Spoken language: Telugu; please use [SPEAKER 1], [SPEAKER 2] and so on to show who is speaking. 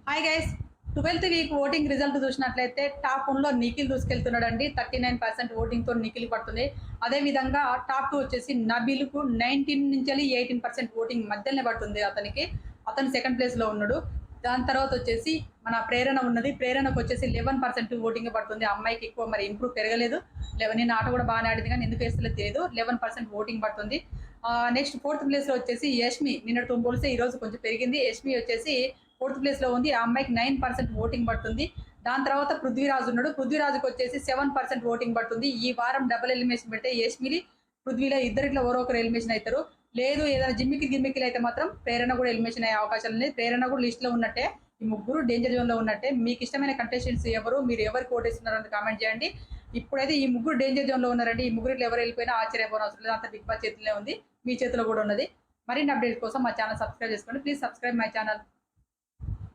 [SPEAKER 1] Hi guys, 12th week voting result చూసినట్లయితే టాప్ 1లో నిఖిల్ దూసుకెళ్తున్నాడండి. 39% ఓటింగ్తో నిఖిల్ పడుతుంది. అదేవిధంగా టాప్ 2 వచ్చేసి నబీల్కు 19 నుంచి 18% ఓటింగ్ మధ్యలోనే పడుతుంది. అతను సెకండ్ ప్లేస్లో ఉన్నాడు. దాని తర్వాత వచ్చేసి మన ప్రేరణ ఉన్నది. ప్రేరణకు వచ్చేసి 11% ఓటింగ్ పడుతుంది. అమ్మాయికి ఎక్కువ మరి ఇంప్రూవ్ పెరగలేదు. నేను ఆట కూడా బాగానే ఆడింది కానీ ఎందుకు వేస్తలేదు తెలియదు. 11% ఓటింగ్ పడుతుంది. నెక్స్ట్ 4th ప్లేస్లో వచ్చేసి యష్మి. నిన్నటితో పోలిస్తే ఈరోజు కొంచెం పెరిగింది. యష్మి వచ్చేసి 4th ప్లేస్లో ఉంది. ఆ అమ్మాయికి 9% ఓటింగ్ పడుతుంది. దాని తర్వాత పృథ్వీరాజు ఉన్నాడు. పృథ్వీరాజుకి వచ్చేసి 7% ఓటింగ్ పడుతుంది. ఈ వారం డబుల్ ఎలిమినేషన్ పెడితే యష్మిని పృథ్వీలో ఇద్దరిట్లో ఎవరో ఒకరు ఎలిమినేషన్ అవుతారు. లేదు ఏదైనా గిమ్మికిలు అయితే మాత్రం ప్రేరణ కూడా ఎలిమినేషన్ అయ్యే అవకాశాలు ఉన్నాయి. ప్రేరణ కూడా లిస్ట్లో ఉన్నట్టే. ఈ ముగ్గురు డేంజర్ జోన్లో ఉన్నట్టే. మీకు ఇష్టమైన కంటెస్టెంట్స్ ఎవరు, మీరు ఎవరికి ఓటేస్తున్నారని కామెంట్ చేయండి. ఇప్పుడైతే ఈ ముగ్గురు డేంజర్ జోన్లో ఉన్నారండి. ఈ ముగ్గురిలో ఎవరు వెళ్ళిపోయినా ఆశ్చర్యపోవడం అవసరం లేదు. అంత బిగ్ బాస్ చేతిలో ఉంది, మీ చేతిలో కూడా ఉన్నది. మరిన్ని అప్డేట్స్ కోసం మా ఛానల్ సబ్స్క్రైబ్ చేసుకోండి. Please subscribe my channel.